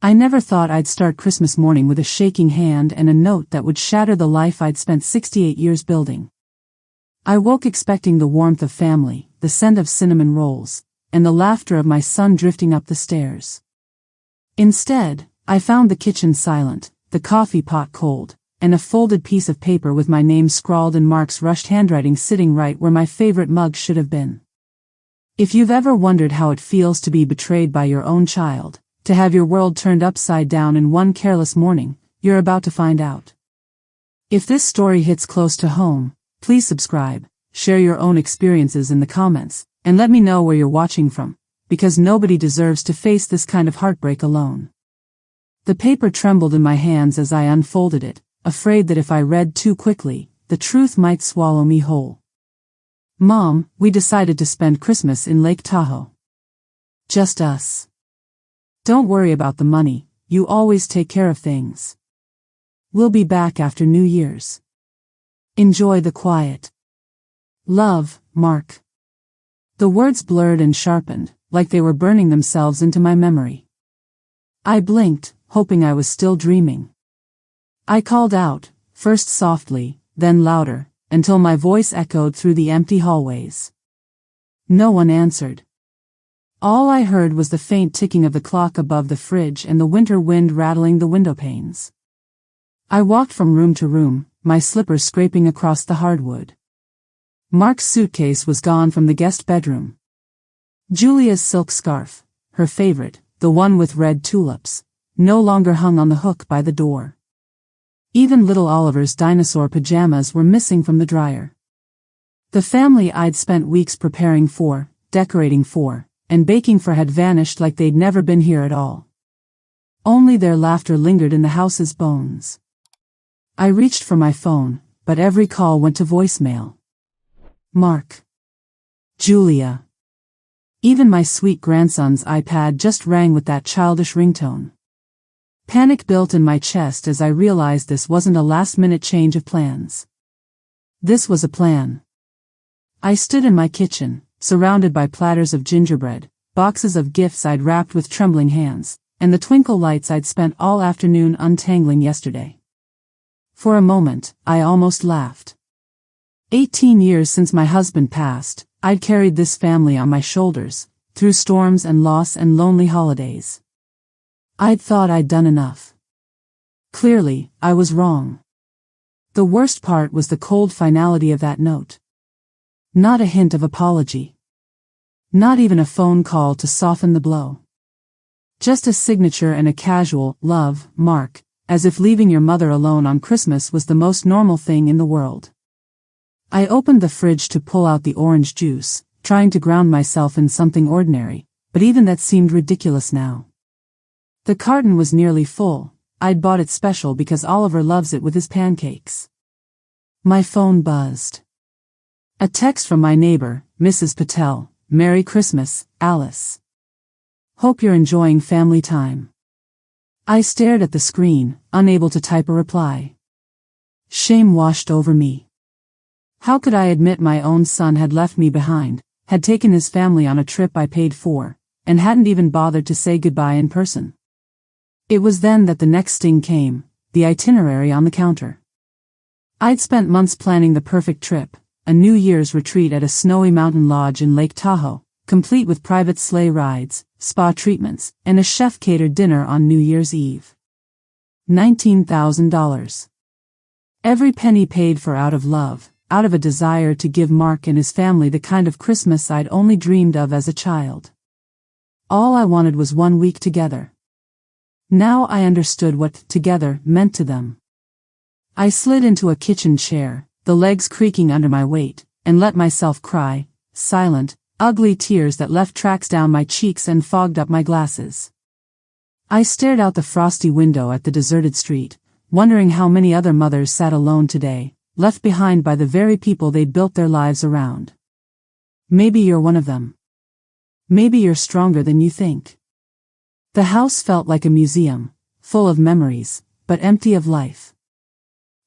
I never thought I'd start Christmas morning with a shaking hand and a note that would shatter the life I'd spent 68 years building. I woke expecting the warmth of family, the scent of cinnamon rolls, and the laughter of my son drifting up the stairs. Instead, I found the kitchen silent, the coffee pot cold, and a folded piece of paper with my name scrawled in Mark's rushed handwriting sitting right where my favorite mug should have been. If you've ever wondered how it feels to be betrayed by your own child, to have your world turned upside down in one careless morning, you're about to find out. If this story hits close to home, please subscribe, share your own experiences in the comments, and let me know where you're watching from, because nobody deserves to face this kind of heartbreak alone. The paper trembled in my hands as I unfolded it, afraid that if I read too quickly, the truth might swallow me whole. Mom, we decided to spend Christmas in Lake Tahoe. Just us. Don't worry about the money, you always take care of things. We'll be back after New Year's. Enjoy the quiet. Love, Mark. The words blurred and sharpened, like they were burning themselves into my memory. I blinked, hoping I was still dreaming. I called out, first softly, then louder, until my voice echoed through the empty hallways. No one answered. All I heard was the faint ticking of the clock above the fridge and the winter wind rattling the window panes. I walked from room to room, my slippers scraping across the hardwood. Mark's suitcase was gone from the guest bedroom. Julia's silk scarf, her favorite, the one with red tulips, no longer hung on the hook by the door. Even little Oliver's dinosaur pajamas were missing from the dryer. The family I'd spent weeks preparing for, decorating for, and baking for had vanished like they'd never been here at all. Only their laughter lingered in the house's bones. I reached for my phone, but every call went to voicemail. Mark. Julia. Even my sweet grandson's iPad just rang with that childish ringtone. Panic built in my chest as I realized this wasn't a last-minute change of plans. This was a plan. I stood in my kitchen, surrounded by platters of gingerbread, boxes of gifts I'd wrapped with trembling hands, and the twinkle lights I'd spent all afternoon untangling yesterday. For a moment, I almost laughed. 18 years since my husband passed, I'd carried this family on my shoulders, through storms and loss and lonely holidays. I'd thought I'd done enough. Clearly, I was wrong. The worst part was the cold finality of that note. Not a hint of apology. Not even a phone call to soften the blow. Just a signature and a casual, "Love, Mark," as if leaving your mother alone on Christmas was the most normal thing in the world. I opened the fridge to pull out the orange juice, trying to ground myself in something ordinary, but even that seemed ridiculous now. The carton was nearly full. I'd bought it special because Oliver loves it with his pancakes. My phone buzzed. A text from my neighbor, Mrs. Patel. "Merry Christmas, Alice. Hope you're enjoying family time." I stared at the screen, unable to type a reply. Shame washed over me. How could I admit my own son had left me behind, had taken his family on a trip I paid for, and hadn't even bothered to say goodbye in person? It was then that the next sting came, the itinerary on the counter. I'd spent months planning the perfect trip, a New Year's retreat at a snowy mountain lodge in Lake Tahoe, complete with private sleigh rides, spa treatments, and a chef-catered dinner on New Year's Eve. $19,000. Every penny paid for out of love, out of a desire to give Mark and his family the kind of Christmas I'd only dreamed of as a child. All I wanted was 1 week together. Now I understood what together meant to them. I slid into a kitchen chair, the legs creaking under my weight, and let myself cry, silent, ugly tears that left tracks down my cheeks and fogged up my glasses. I stared out the frosty window at the deserted street, wondering how many other mothers sat alone today, left behind by the very people they'd built their lives around. Maybe you're one of them. Maybe you're stronger than you think. The house felt like a museum, full of memories, but empty of life.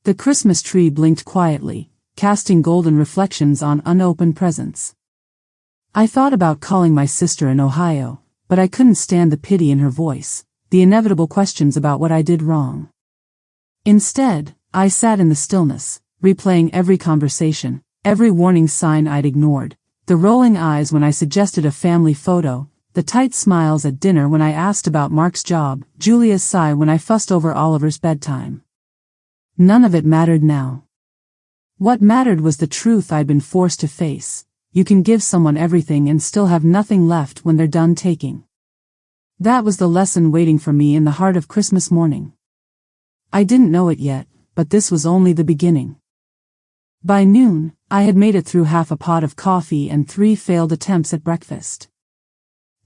The Christmas tree blinked quietly, casting golden reflections on unopened presents. I thought about calling my sister in Ohio, but I couldn't stand the pity in her voice, the the inevitable questions about what I did wrong. Instead, I sat in the stillness, replaying every conversation, every warning sign I'd ignored, the rolling eyes when I suggested a family photo, the tight smiles at dinner when I asked about Mark's job, Julia's sigh when I fussed over Oliver's bedtime. None of it mattered now. What mattered was the truth I'd been forced to face. You can give someone everything and still have nothing left when they're done taking. That was the lesson waiting for me in the heart of Christmas morning. I didn't know it yet, but this was only the beginning. By noon, I had made it through half a pot of coffee and 3 failed attempts at breakfast.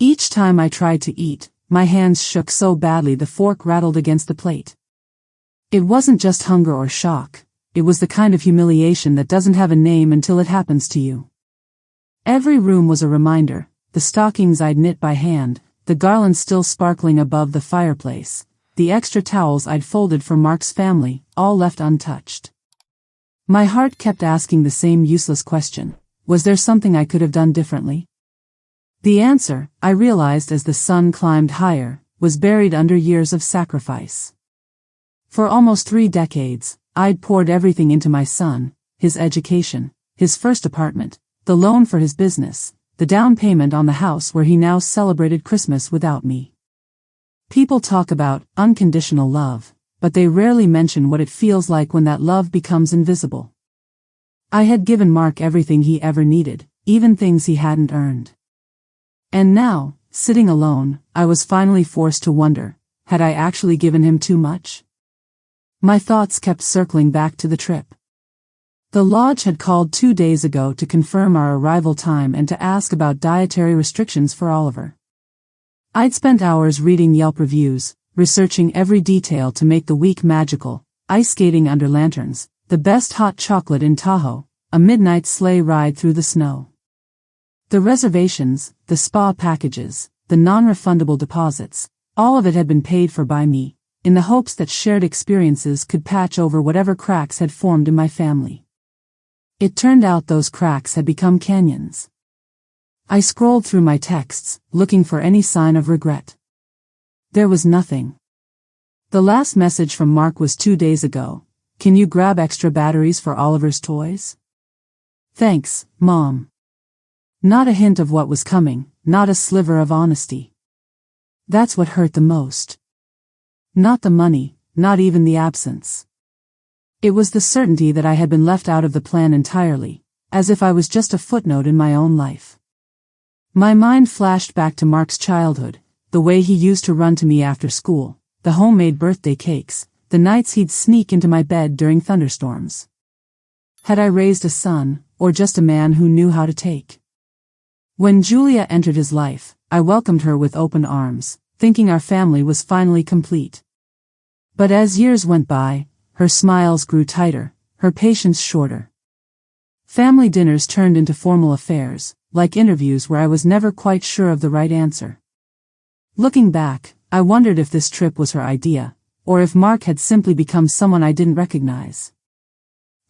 Each time I tried to eat, my hands shook so badly the fork rattled against the plate. It wasn't just hunger or shock, it was the kind of humiliation that doesn't have a name until it happens to you. Every room was a reminder, the stockings I'd knit by hand, the garland still sparkling above the fireplace, the extra towels I'd folded for Mark's family, all left untouched. My heart kept asking the same useless question, was there something I could have done differently? The answer, I realized as the sun climbed higher, was buried under years of sacrifice. For almost 3 decades, I'd poured everything into my son, his education, his first apartment, the loan for his business, the down payment on the house where he now celebrated Christmas without me. People talk about unconditional love, but they rarely mention what it feels like when that love becomes invisible. I had given Mark everything he ever needed, even things he hadn't earned. And now, sitting alone, I was finally forced to wonder, had I actually given him too much? My thoughts kept circling back to the trip. The lodge had called 2 days ago to confirm our arrival time and to ask about dietary restrictions for Oliver. I'd spent hours reading Yelp reviews, researching every detail to make the week magical, ice skating under lanterns, the best hot chocolate in Tahoe, a midnight sleigh ride through the snow. The reservations, the spa packages, the non-refundable deposits, all of it had been paid for by me, in the hopes that shared experiences could patch over whatever cracks had formed in my family. It turned out those cracks had become canyons. I scrolled through my texts, looking for any sign of regret. There was nothing. The last message from Mark was 2 days ago. Can you grab extra batteries for Oliver's toys? Thanks, Mom. Not a hint of what was coming, not a sliver of honesty. That's what hurt the most. Not the money, not even the absence. It was the certainty that I had been left out of the plan entirely, as if I was just a footnote in my own life. My mind flashed back to Mark's childhood, the way he used to run to me after school, the homemade birthday cakes, the nights he'd sneak into my bed during thunderstorms. Had I raised a son, or just a man who knew how to take? When Julia entered his life, I welcomed her with open arms, thinking our family was finally complete. But as years went by, her smiles grew tighter, her patience shorter. Family dinners turned into formal affairs, like interviews where I was never quite sure of the right answer. Looking back, I wondered if this trip was her idea, or if Mark had simply become someone I didn't recognize.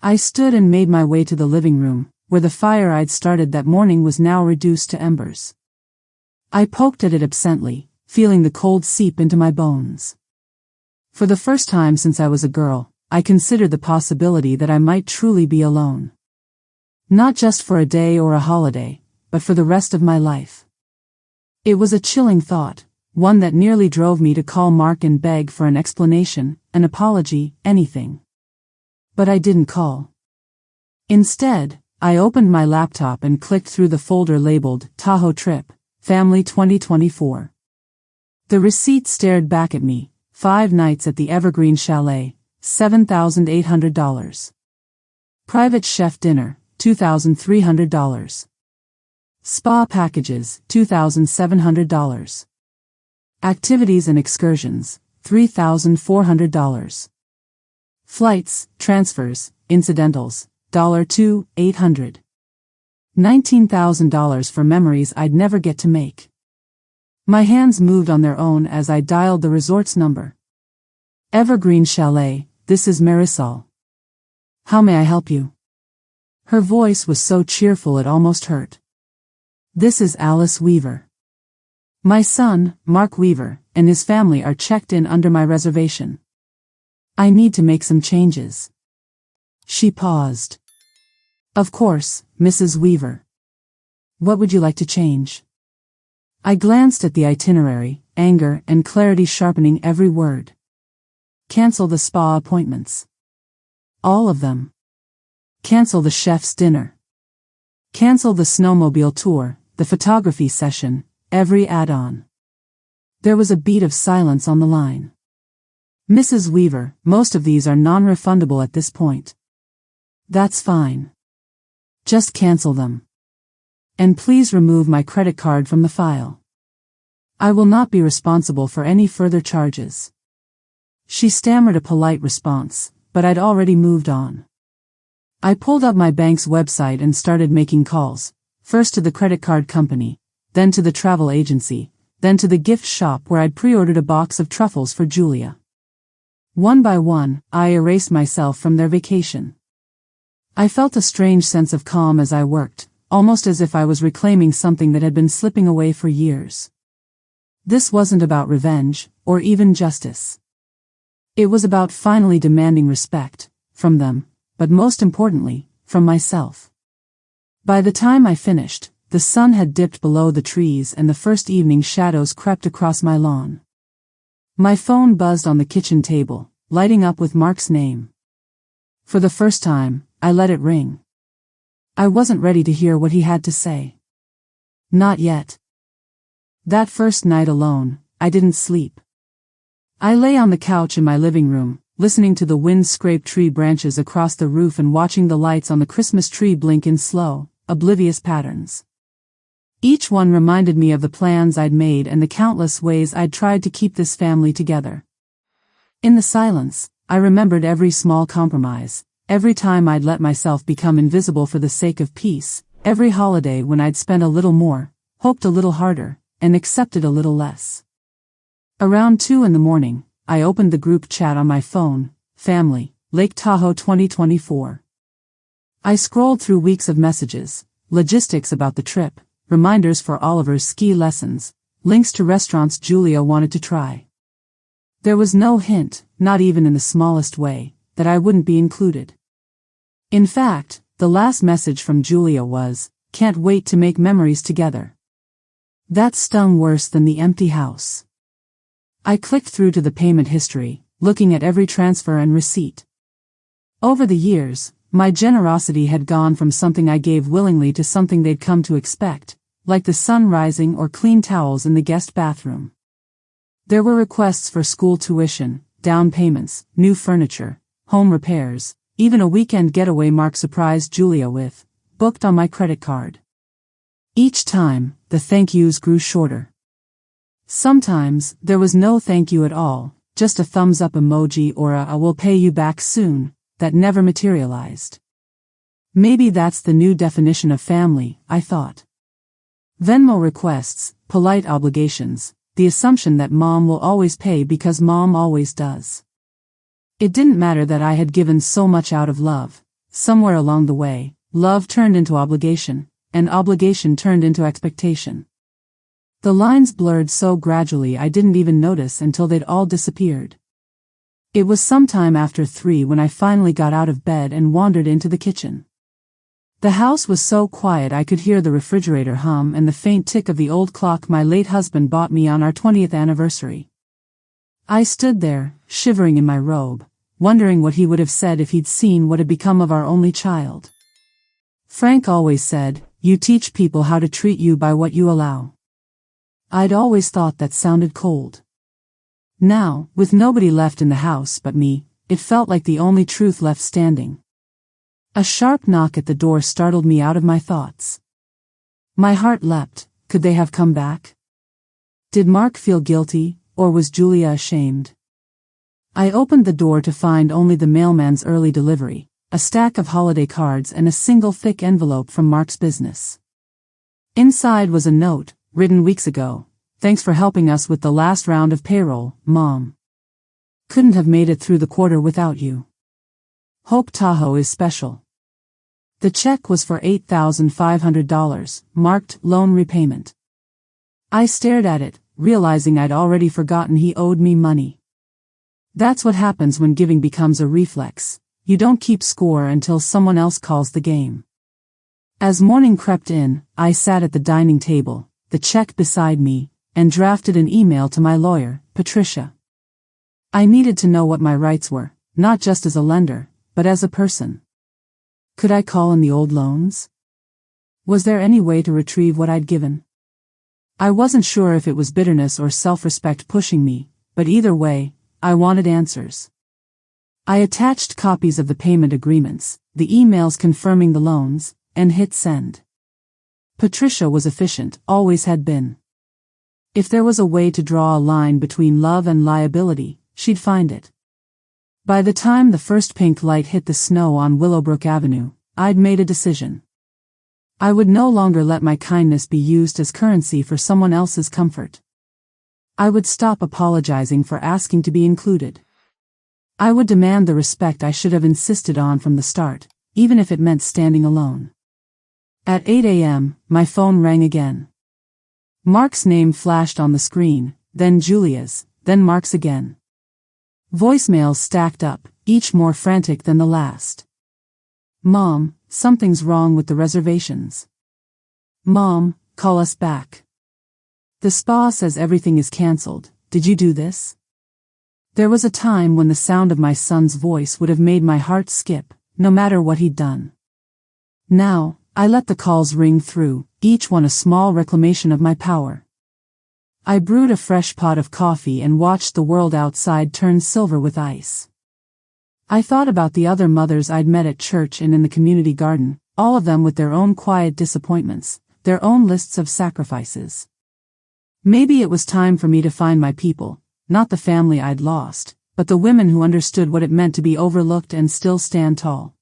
I stood and made my way to the living room, where the fire I'd started that morning was now reduced to embers. I poked at it absently, feeling the cold seep into my bones. For the first time since I was a girl, I considered the possibility that I might truly be alone. Not just for a day or a holiday, but for the rest of my life. It was a chilling thought, one that nearly drove me to call Mark and beg for an explanation, an apology, anything. But I didn't call. Instead, I opened my laptop and clicked through the folder labeled Tahoe Trip, Family 2024. The receipt stared back at me, 5 nights at the Evergreen Chalet, $7,800. Private chef dinner, $2,300. Spa packages, $2,700. Activities and excursions, $3,400. Flights, transfers, incidentals, $2,800. $19,000 for memories I'd never get to make. My hands moved on their own as I dialed the resort's number. Evergreen Chalet, this is Marisol. How may I help you? Her voice was so cheerful it almost hurt. This is Alice Weaver. My son, Mark Weaver, and his family are checked in under my reservation. I need to make some changes. She paused. Of course, Mrs. Weaver. What would you like to change? I glanced at the itinerary, anger and clarity sharpening every word. Cancel the spa appointments. All of them. Cancel the chef's dinner. Cancel the snowmobile tour, the photography session, every add-on. There was a beat of silence on the line. Mrs. Weaver, most of these are non-refundable at this point. That's fine. Just cancel them. And please remove my credit card from the file. I will not be responsible for any further charges. She stammered a polite response, but I'd already moved on. I pulled up my bank's website and started making calls, first to the credit card company, then to the travel agency, then to the gift shop where I'd pre-ordered a box of truffles for Julia. One by one, I erased myself from their vacation. I felt a strange sense of calm as I worked, almost as if I was reclaiming something that had been slipping away for years. This wasn't about revenge, or even justice. It was about finally demanding respect, from them, but most importantly, from myself. By the time I finished, the sun had dipped below the trees and the first evening shadows crept across my lawn. My phone buzzed on the kitchen table, lighting up with Mark's name. For the first time, I let it ring. I wasn't ready to hear what he had to say. Not yet. That first night alone, I didn't sleep. I lay on the couch in my living room, listening to the wind scrape tree branches across the roof and watching the lights on the Christmas tree blink in slow, oblivious patterns. Each one reminded me of the plans I'd made and the countless ways I'd tried to keep this family together. In the silence, I remembered every small compromise, every time I'd let myself become invisible for the sake of peace, every holiday when I'd spent a little more, hoped a little harder, and accepted a little less. Around 2 a.m, I opened the group chat on my phone, Family, Lake Tahoe 2024. I scrolled through weeks of messages, logistics about the trip, reminders for Oliver's ski lessons, links to restaurants Julia wanted to try. There was no hint, not even in the smallest way, that I wouldn't be included. In fact, the last message from Julia was, "Can't wait to make memories together." That stung worse than the empty house. I clicked through to the payment history, looking at every transfer and receipt. Over the years, my generosity had gone from something I gave willingly to something they'd come to expect, like the sun rising or clean towels in the guest bathroom. There were requests for school tuition, down payments, new furniture, home repairs, even a weekend getaway Mark surprised Julia with, booked on my credit card. Each time, the thank yous grew shorter. Sometimes, there was no thank you at all, just a thumbs up emoji or a "I will pay you back soon," that never materialized. Maybe that's the new definition of family, I thought. Venmo requests, polite obligations, the assumption that mom will always pay because mom always does. It didn't matter that I had given so much out of love. Somewhere along the way, love turned into obligation, and obligation turned into expectation. The lines blurred so gradually I didn't even notice until they'd all disappeared. It was sometime after 3 when I finally got out of bed and wandered into the kitchen. The house was so quiet I could hear the refrigerator hum and the faint tick of the old clock my late husband bought me on our 20th anniversary. I stood there, shivering in my robe, wondering what he would have said if he'd seen what had become of our only child. Frank always said, "You teach people how to treat you by what you allow." I'd always thought that sounded cold. Now, with nobody left in the house but me, it felt like the only truth left standing. A sharp knock at the door startled me out of my thoughts. My heart leapt. Could they have come back? Did Mark feel guilty, or was Julia ashamed? I opened the door to find only the mailman's early delivery, a stack of holiday cards and a single thick envelope from Mark's business. Inside was a note, written weeks ago. "Thanks for helping us with the last round of payroll, Mom. Couldn't have made it through the quarter without you. Hope Tahoe is special." The check was for $8,500, marked loan repayment. I stared at it, realizing I'd already forgotten he owed me money. That's what happens when giving becomes a reflex. You don't keep score until someone else calls the game. As morning crept in, I sat at the dining table, the check beside me, and drafted an email to my lawyer, Patricia. I needed to know what my rights were, not just as a lender, but as a person. Could I call in the old loans? Was there any way to retrieve what I'd given? I wasn't sure if it was bitterness or self-respect pushing me, but either way, I wanted answers. I attached copies of the payment agreements, the emails confirming the loans, and hit send. Patricia was efficient, always had been. If there was a way to draw a line between love and liability, she'd find it. By the time the first pink light hit the snow on Willowbrook Avenue, I'd made a decision. I would no longer let my kindness be used as currency for someone else's comfort. I would stop apologizing for asking to be included. I would demand the respect I should have insisted on from the start, even if it meant standing alone. At 8 a.m., my phone rang again. Mark's name flashed on the screen, then Julia's, then Mark's again. Voicemails stacked up, each more frantic than the last. Mom, something's wrong with the reservations. Mom, call us back. The spa says everything is cancelled. Did you do this? There was a time when the sound of my son's voice would have made my heart skip, no matter what he'd done. Now, I let the calls ring through, each one a small reclamation of my power. I brewed a fresh pot of coffee and watched the world outside turn silver with ice. I thought about the other mothers I'd met at church and in the community garden, all of them with their own quiet disappointments, their own lists of sacrifices. Maybe it was time for me to find my people, not the family I'd lost, but the women who understood what it meant to be overlooked and still stand tall.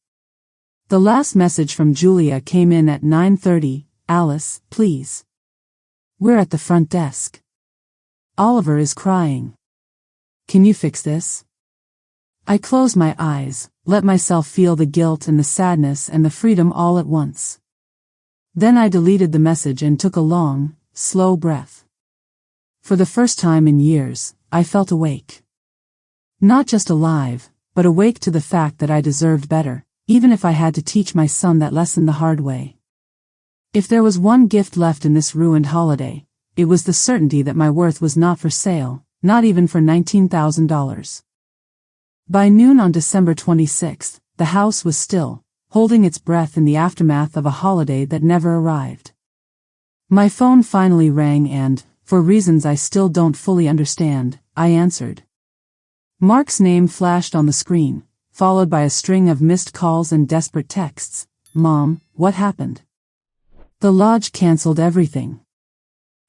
The last message from Julia came in at 9:30, Alice, please. We're at the front desk. Oliver is crying. Can you fix this? I closed my eyes, let myself feel the guilt and the sadness and the freedom all at once. Then I deleted the message and took a long, slow breath. For the first time in years, I felt awake. Not just alive, but awake to the fact that I deserved better, even if I had to teach my son that lesson the hard way. If there was one gift left in this ruined holiday, it was the certainty that my worth was not for sale, not even for $19,000. By noon on December 26th, the house was still, holding its breath in the aftermath of a holiday that never arrived. My phone finally rang and, for reasons I still don't fully understand, I answered. Mark's name flashed on the screen, followed by a string of missed calls and desperate texts. Mom, what happened? The lodge canceled everything.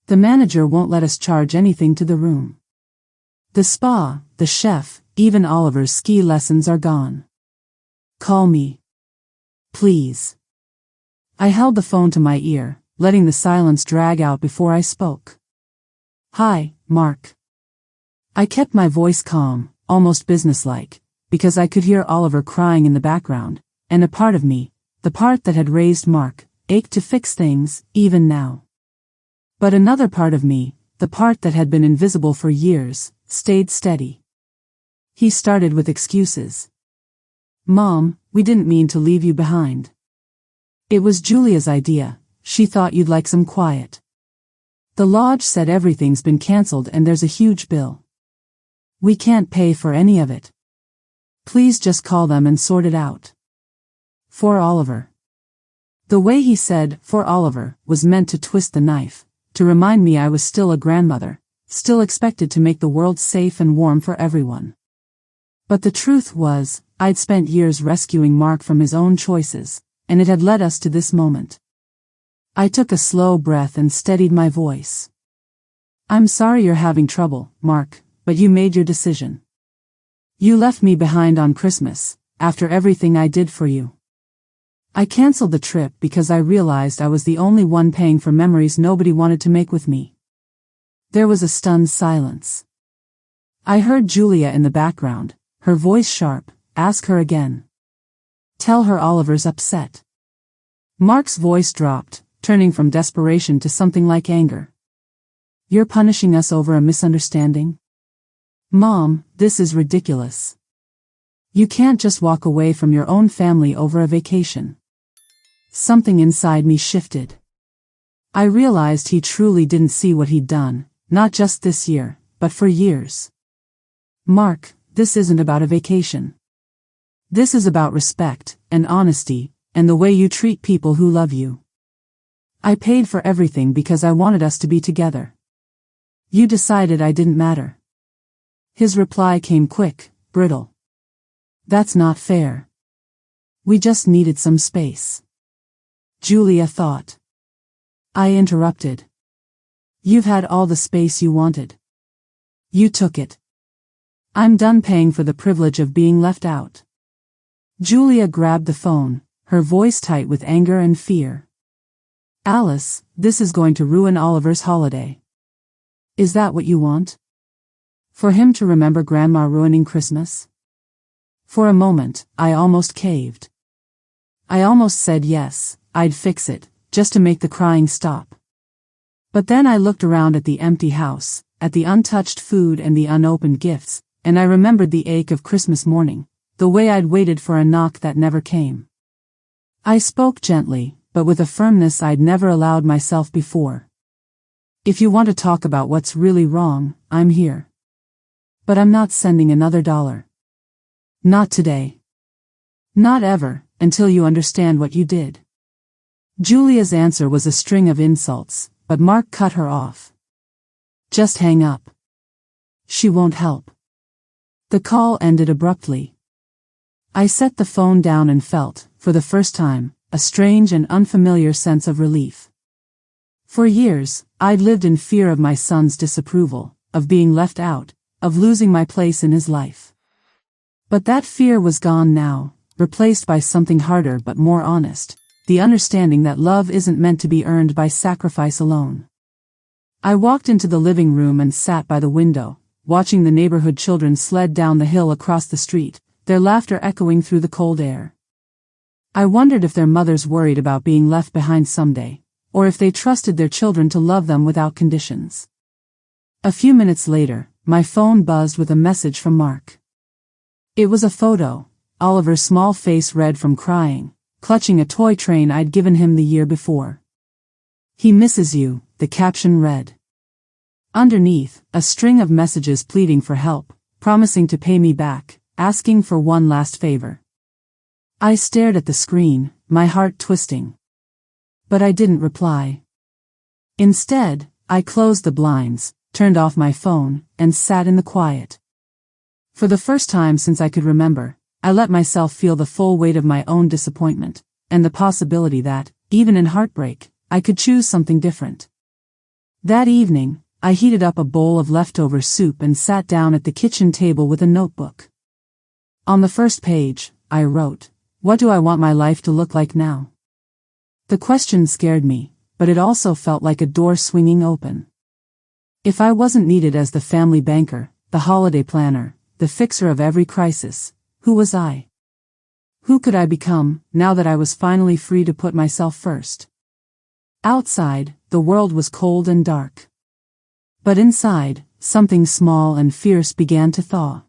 The manager won't let us charge anything to the room. The spa, the chef, even Oliver's ski lessons are gone. Call me. Please. I held the phone to my ear, letting the silence drag out before I spoke. Hi, Mark. I kept my voice calm, almost businesslike, because I could hear Oliver crying in the background, and a part of me, the part that had raised Mark, ached to fix things, even now. But another part of me, the part that had been invisible for years, stayed steady. He started with excuses. Mom, we didn't mean to leave you behind. It was Julia's idea, she thought you'd like some quiet. The lodge said everything's been cancelled and there's a huge bill. We can't pay for any of it. Please just call them and sort it out. For Oliver. The way he said, for Oliver, was meant to twist the knife, to remind me I was still a grandmother, still expected to make the world safe and warm for everyone. But the truth was, I'd spent years rescuing Mark from his own choices, and it had led us to this moment. I took a slow breath and steadied my voice. I'm sorry you're having trouble, Mark, but you made your decision. You left me behind on Christmas, after everything I did for you. I canceled the trip because I realized I was the only one paying for memories nobody wanted to make with me. There was a stunned silence. I heard Julia in the background, her voice sharp. Ask her again. Tell her Oliver's upset. Mark's voice dropped, turning from desperation to something like anger. You're punishing us over a misunderstanding? Mom, this is ridiculous. You can't just walk away from your own family over a vacation. Something inside me shifted. I realized he truly didn't see what he'd done, not just this year, but for years. Mark, this isn't about a vacation. This is about respect, and honesty, and the way you treat people who love you. I paid for everything because I wanted us to be together. You decided I didn't matter. His reply came quick, brittle. That's not fair. We just needed some space. Julia thought. I interrupted. You've had all the space you wanted. You took it. I'm done paying for the privilege of being left out. Julia grabbed the phone, her voice tight with anger and fear. Alice, this is going to ruin Oliver's holiday. Is that what you want? For him to remember Grandma ruining Christmas? For a moment, I almost caved. I almost said yes, I'd fix it, just to make the crying stop. But then I looked around at the empty house, at the untouched food and the unopened gifts, and I remembered the ache of Christmas morning, the way I'd waited for a knock that never came. I spoke gently, but with a firmness I'd never allowed myself before. If you want to talk about what's really wrong, I'm here. But I'm not sending another $1. Not today. Not ever, until you understand what you did. Julia's answer was a string of insults, but Mark cut her off. Just hang up. She won't help. The call ended abruptly. I set the phone down and felt, for the first time, a strange and unfamiliar sense of relief. For years, I'd lived in fear of my son's disapproval, of being left out, of losing my place in his life. But that fear was gone now, replaced by something harder but more honest, the understanding that love isn't meant to be earned by sacrifice alone. I walked into the living room and sat by the window, watching the neighborhood children sled down the hill across the street, their laughter echoing through the cold air. I wondered if their mothers worried about being left behind someday, or if they trusted their children to love them without conditions. A few minutes later, my phone buzzed with a message from Mark. It was a photo, Oliver's small face red from crying, clutching a toy train I'd given him the year before. He misses you, the caption read. Underneath, a string of messages pleading for help, promising to pay me back, asking for one last favor. I stared at the screen, my heart twisting. But I didn't reply. Instead, I closed the blinds, turned off my phone, and sat in the quiet. For the first time since I could remember, I let myself feel the full weight of my own disappointment, and the possibility that, even in heartbreak, I could choose something different. That evening, I heated up a bowl of leftover soup and sat down at the kitchen table with a notebook. On the first page, I wrote, "What do I want my life to look like now?" The question scared me, but it also felt like a door swinging open. If I wasn't needed as the family banker, the holiday planner, the fixer of every crisis, who was I? Who could I become, now that I was finally free to put myself first? Outside, the world was cold and dark. But inside, something small and fierce began to thaw.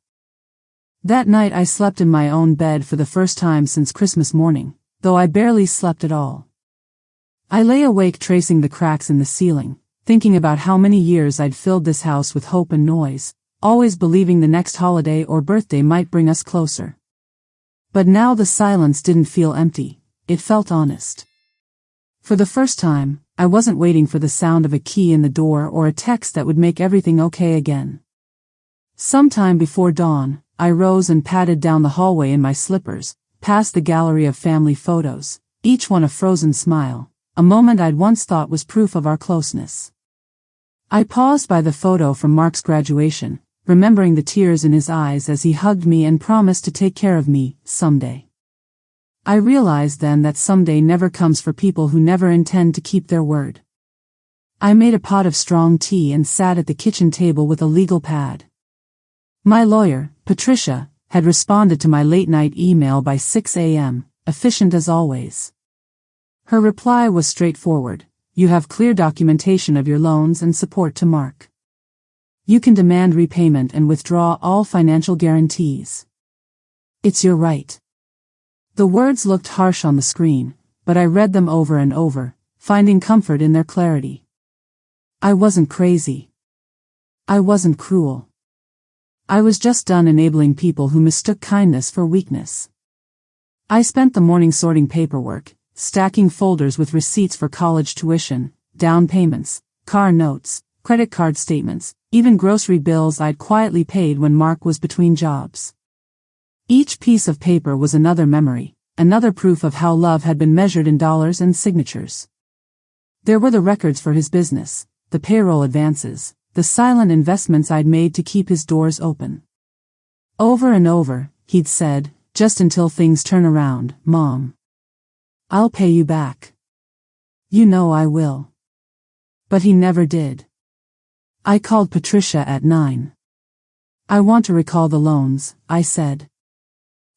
That night I slept in my own bed for the first time since Christmas morning, though I barely slept at all. I lay awake tracing the cracks in the ceiling, thinking about how many years I'd filled this house with hope and noise, always believing the next holiday or birthday might bring us closer. But now the silence didn't feel empty, it felt honest. For the first time, I wasn't waiting for the sound of a key in the door or a text that would make everything okay again. Sometime before dawn, I rose and padded down the hallway in my slippers, past the gallery of family photos, each one a frozen smile, a moment I'd once thought was proof of our closeness. I paused by the photo from Mark's graduation, remembering the tears in his eyes as he hugged me and promised to take care of me, someday. I realized then that someday never comes for people who never intend to keep their word. I made a pot of strong tea and sat at the kitchen table with a legal pad. My lawyer, Patricia, had responded to my late-night email by 6 a.m., efficient as always. Her reply was straightforward. You have clear documentation of your loans and support to Mark. You can demand repayment and withdraw all financial guarantees. It's your right. The words looked harsh on the screen, but I read them over and over, finding comfort in their clarity. I wasn't crazy. I wasn't cruel. I was just done enabling people who mistook kindness for weakness. I spent the morning sorting paperwork, stacking folders with receipts for college tuition, down payments, car notes, credit card statements, even grocery bills I'd quietly paid when Mark was between jobs. Each piece of paper was another memory, another proof of how love had been measured in dollars and signatures. There were the records for his business, the payroll advances, the silent investments I'd made to keep his doors open. Over and over, he'd said, "Just until things turn around, Mom. I'll pay you back. You know I will." But he never did. I called Patricia at 9. "I want to recall the loans," I said.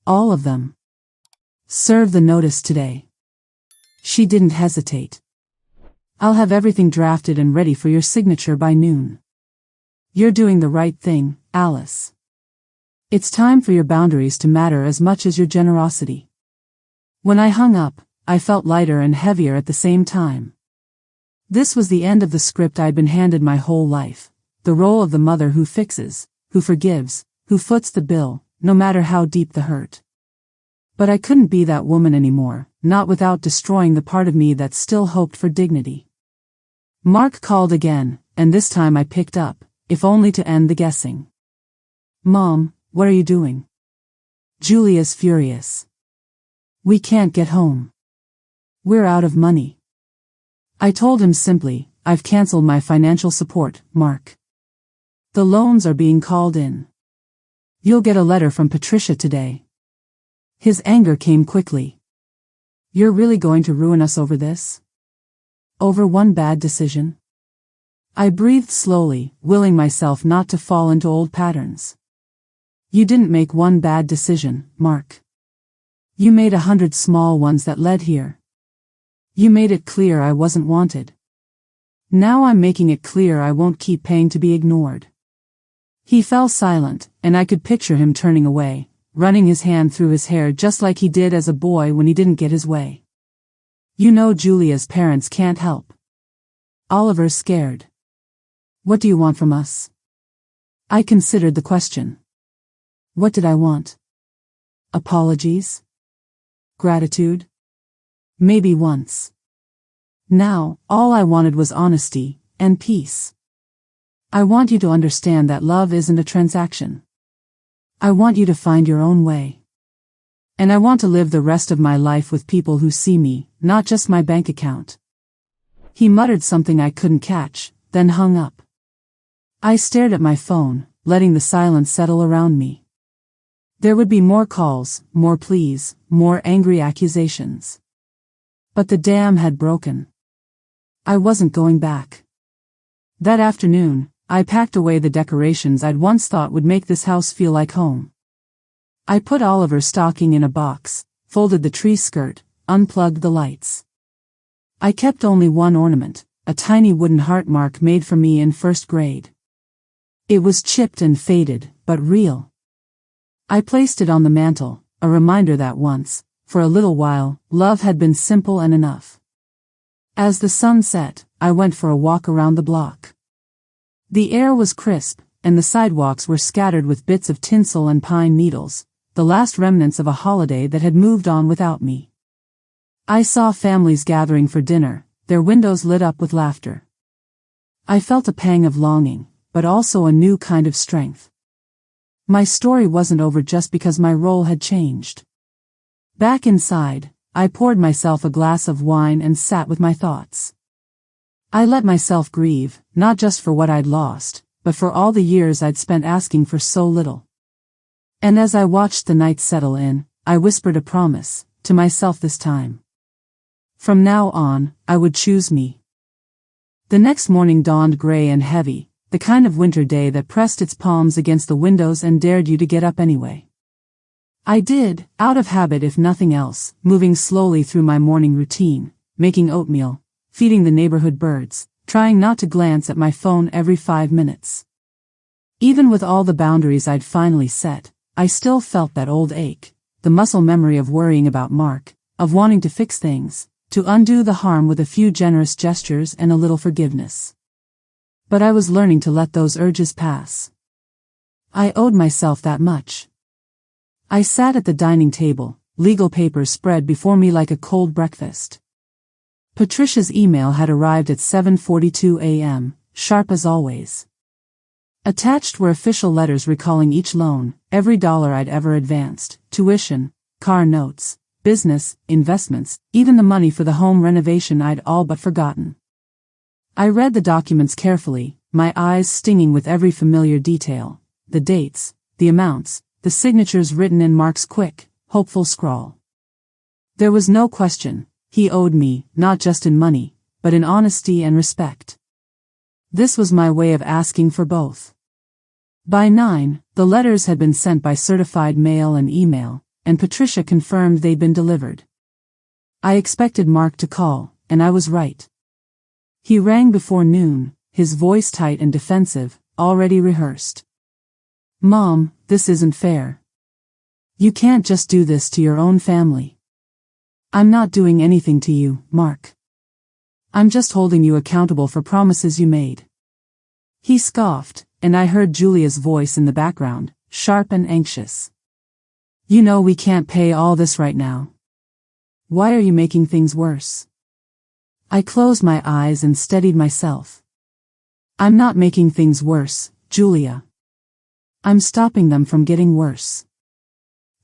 "All of them. Serve the notice today." She didn't hesitate. "I'll have everything drafted and ready for your signature by noon." "You're doing the right thing, Alice. It's time for your boundaries to matter as much as your generosity." When I hung up, I felt lighter and heavier at the same time. This was the end of the script I'd been handed my whole life, the role of the mother who fixes, who forgives, who foots the bill, no matter how deep the hurt. But I couldn't be that woman anymore, not without destroying the part of me that still hoped for dignity. Mark called again, and this time I picked up, if only to end the guessing. "Mom, what are you doing?" "Julia's furious. We can't get home. We're out of money." I told him simply, "I've canceled my financial support, Mark. The loans are being called in. You'll get a letter from Patricia today." His anger came quickly. "You're really going to ruin us over this? Over one bad decision?" I breathed slowly, willing myself not to fall into old patterns. "You didn't make one bad decision, Mark. You made 100 small ones that led here. You made it clear I wasn't wanted. Now I'm making it clear I won't keep paying to be ignored." He fell silent, and I could picture him turning away, running his hand through his hair just like he did as a boy when he didn't get his way. "You know Julia's parents can't help. Oliver's scared. What do you want from us?" I considered the question. What did I want? Apologies? Gratitude? Maybe once. Now, all I wanted was honesty and peace. "I want you to understand that love isn't a transaction. I want you to find your own way. And I want to live the rest of my life with people who see me, not just my bank account." He muttered something I couldn't catch, then hung up. I stared at my phone, letting the silence settle around me. There would be more calls, more pleas, more angry accusations. But the dam had broken. I wasn't going back. That afternoon, I packed away the decorations I'd once thought would make this house feel like home. I put Oliver's stocking in a box, folded the tree skirt, unplugged the lights. I kept only one ornament, a tiny wooden heart mark made for me in first grade. It was chipped and faded, but real. I placed it on the mantel, a reminder that once, for a little while, love had been simple and enough. As the sun set, I went for a walk around the block. The air was crisp, and the sidewalks were scattered with bits of tinsel and pine needles, the last remnants of a holiday that had moved on without me. I saw families gathering for dinner, their windows lit up with laughter. I felt a pang of longing, but also a new kind of strength. My story wasn't over just because my role had changed. Back inside, I poured myself a glass of wine and sat with my thoughts. I let myself grieve, not just for what I'd lost, but for all the years I'd spent asking for so little. And as I watched the night settle in, I whispered a promise, to myself this time. From now on, I would choose me. The next morning dawned gray and heavy, the kind of winter day that pressed its palms against the windows and dared you to get up anyway. I did, out of habit if nothing else, moving slowly through my morning routine, making oatmeal, feeding the neighborhood birds, trying not to glance at my phone every 5 minutes. Even with all the boundaries I'd finally set, I still felt that old ache, the muscle memory of worrying about Mark, of wanting to fix things, to undo the harm with a few generous gestures and a little forgiveness. But I was learning to let those urges pass. I owed myself that much. I sat at the dining table, legal papers spread before me like a cold breakfast. Patricia's email had arrived at 7:42 a.m., sharp as always. Attached were official letters recalling each loan, every dollar I'd ever advanced, tuition, car notes, business, investments, even the money for the home renovation I'd all but forgotten. I read the documents carefully, my eyes stinging with every familiar detail, the dates, the amounts, the signatures written in Mark's quick, hopeful scrawl. There was no question, he owed me, not just in money, but in honesty and respect. This was my way of asking for both. By 9, the letters had been sent by certified mail and email, and Patricia confirmed they'd been delivered. I expected Mark to call, and I was right. He rang before noon, his voice tight and defensive, already rehearsed. "Mom, this isn't fair. You can't just do this to your own family." "I'm not doing anything to you, Mark. I'm just holding you accountable for promises you made." He scoffed, and I heard Julia's voice in the background, sharp and anxious. "You know we can't pay all this right now. Why are you making things worse?" I closed my eyes and steadied myself. "I'm not making things worse, Julia. I'm stopping them from getting worse.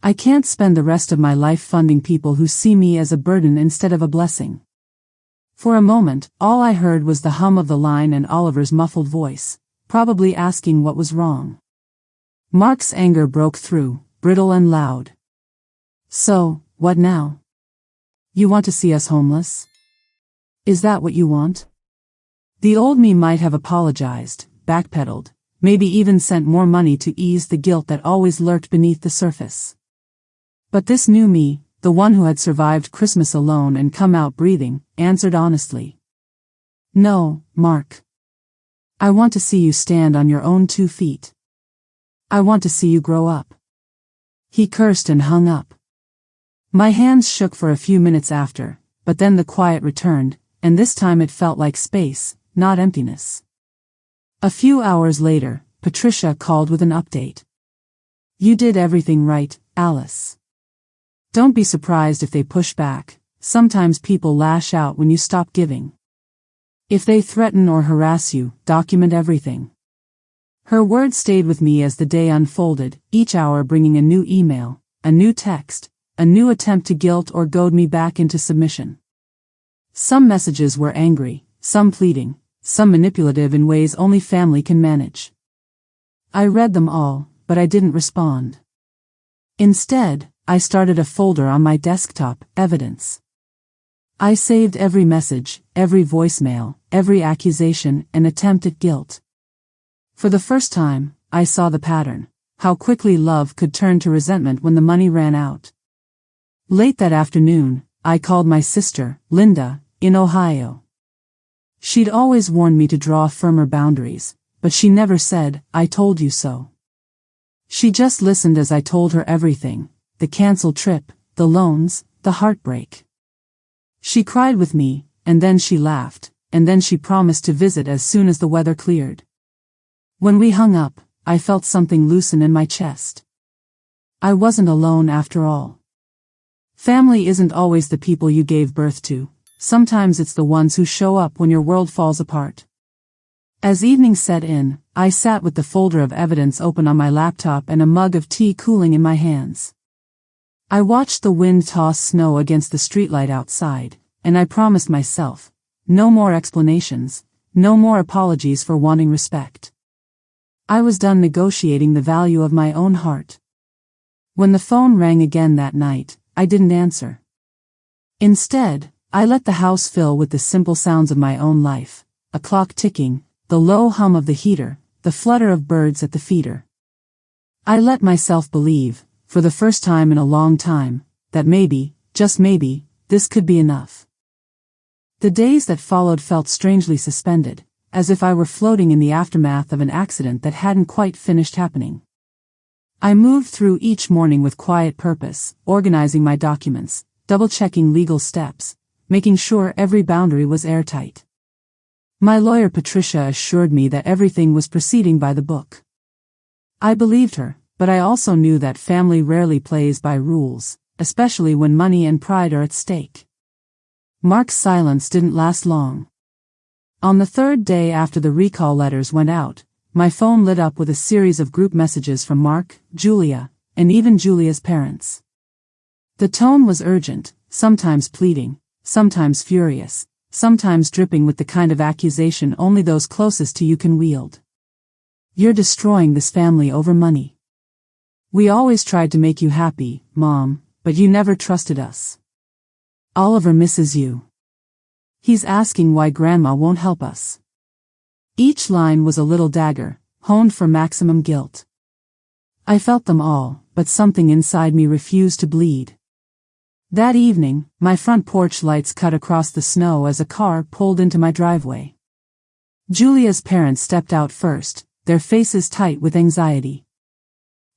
I can't spend the rest of my life funding people who see me as a burden instead of a blessing." For a moment, all I heard was the hum of the line and Oliver's muffled voice, probably asking what was wrong. Mark's anger broke through, brittle and loud. "So, what now? You want to see us homeless? Is that what you want?" The old me might have apologized, backpedaled, maybe even sent more money to ease the guilt that always lurked beneath the surface. But this new me, the one who had survived Christmas alone and come out breathing, answered honestly. "No, Mark. I want to see you stand on your own 2 feet. I want to see you grow up." He cursed and hung up. My hands shook for a few minutes after, but then the quiet returned, and this time it felt like space, not emptiness. A few hours later, Patricia called with an update. "You did everything right, Alice. Don't be surprised if they push back. Sometimes people lash out when you stop giving. If they threaten or harass you, document everything." Her words stayed with me as the day unfolded, each hour bringing a new email, a new text, a new attempt to guilt or goad me back into submission. Some messages were angry, some pleading, some manipulative in ways only family can manage. I read them all, but I didn't respond. Instead, I started a folder on my desktop, evidence. I saved every message, every voicemail, every accusation and attempt at guilt. For the first time, I saw the pattern, how quickly love could turn to resentment when the money ran out. Late that afternoon, I called my sister, Linda, in Ohio. She'd always warned me to draw firmer boundaries, but she never said, "I told you so." She just listened as I told her everything, the canceled trip, the loans, the heartbreak. She cried with me, and then she laughed, and then she promised to visit as soon as the weather cleared. When we hung up, I felt something loosen in my chest. I wasn't alone after all. Family isn't always the people you gave birth to, sometimes it's the ones who show up when your world falls apart. As evening set in, I sat with the folder of evidence open on my laptop and a mug of tea cooling in my hands. I watched the wind toss snow against the streetlight outside, and I promised myself, no more explanations, no more apologies for wanting respect. I was done negotiating the value of my own heart. When the phone rang again that night, I didn't answer. Instead, I let the house fill with the simple sounds of my own life, a clock ticking, the low hum of the heater, the flutter of birds at the feeder. I let myself believe, for the first time in a long time, that maybe, just maybe, this could be enough. The days that followed felt strangely suspended, as if I were floating in the aftermath of an accident that hadn't quite finished happening. I moved through each morning with quiet purpose, organizing my documents, double-checking legal steps, making sure every boundary was airtight. My lawyer Patricia assured me that everything was proceeding by the book. I believed her, but I also knew that family rarely plays by rules, especially when money and pride are at stake. Mark's silence didn't last long. On the third day after the recall letters went out, my phone lit up with a series of group messages from Mark, Julia, and even Julia's parents. The tone was urgent, sometimes pleading, sometimes furious, sometimes dripping with the kind of accusation only those closest to you can wield. You're destroying this family over money. We always tried to make you happy, Mom, but you never trusted us. Oliver misses you. He's asking why Grandma won't help us. Each line was a little dagger, honed for maximum guilt. I felt them all, but something inside me refused to bleed. That evening, my front porch lights cut across the snow as a car pulled into my driveway. Julia's parents stepped out first, their faces tight with anxiety.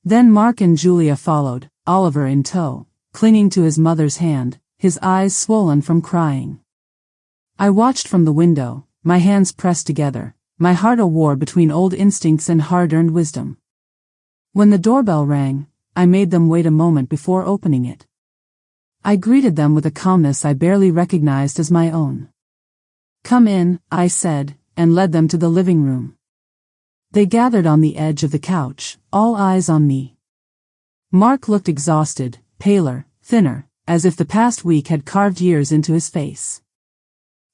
Then Mark and Julia followed, Oliver in tow, clinging to his mother's hand, his eyes swollen from crying. I watched from the window, my hands pressed together, my heart a war between old instincts and hard-earned wisdom. When the doorbell rang, I made them wait a moment before opening it. I greeted them with a calmness I barely recognized as my own. "Come in," I said, and led them to the living room. They gathered on the edge of the couch, all eyes on me. Mark looked exhausted, paler, thinner, as if the past week had carved years into his face.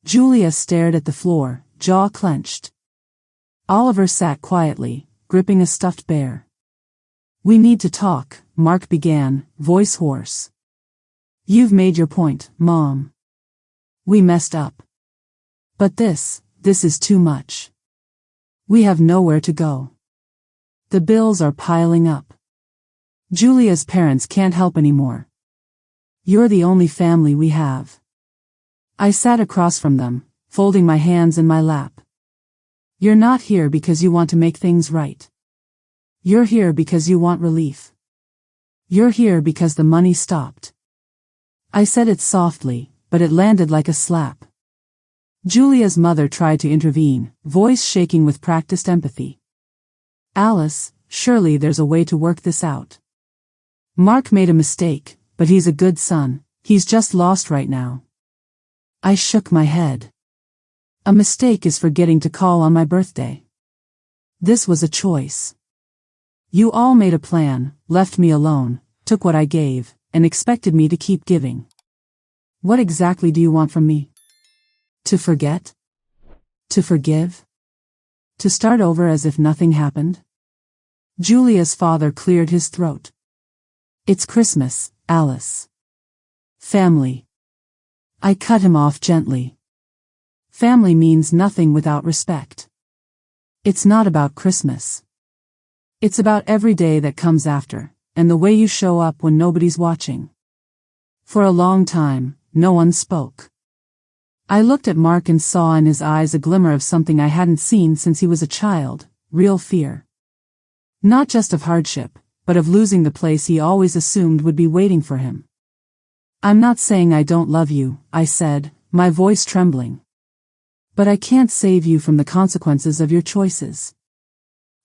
Julia stared at the floor, jaw clenched. Oliver sat quietly, gripping a stuffed bear. "We need to talk," Mark began, voice hoarse. "You've made your point, Mom. We messed up. But this is too much. We have nowhere to go. The bills are piling up. Julia's parents can't help anymore. You're the only family we have." I sat across from them, folding my hands in my lap. "You're not here because you want to make things right. You're here because you want relief. You're here because the money stopped." I said it softly, but it landed like a slap. Julia's mother tried to intervene, voice shaking with practiced empathy. "Alice, surely there's a way to work this out. Mark made a mistake, but he's a good son, he's just lost right now." I shook my head. A mistake is forgetting to call on my birthday. This was a choice. You all made a plan, left me alone, took what I gave, and expected me to keep giving. What exactly do you want from me? To forget? To forgive? To start over as if nothing happened? Julia's father cleared his throat. "It's Christmas, Alice. Family." I cut him off gently. Family means nothing without respect. It's not about Christmas. It's about every day that comes after, and the way you show up when nobody's watching. For a long time, no one spoke. I looked at Mark and saw in his eyes a glimmer of something I hadn't seen since he was a child, real fear. Not just of hardship, but of losing the place he always assumed would be waiting for him. "I'm not saying I don't love you," I said, my voice trembling. "But I can't save you from the consequences of your choices.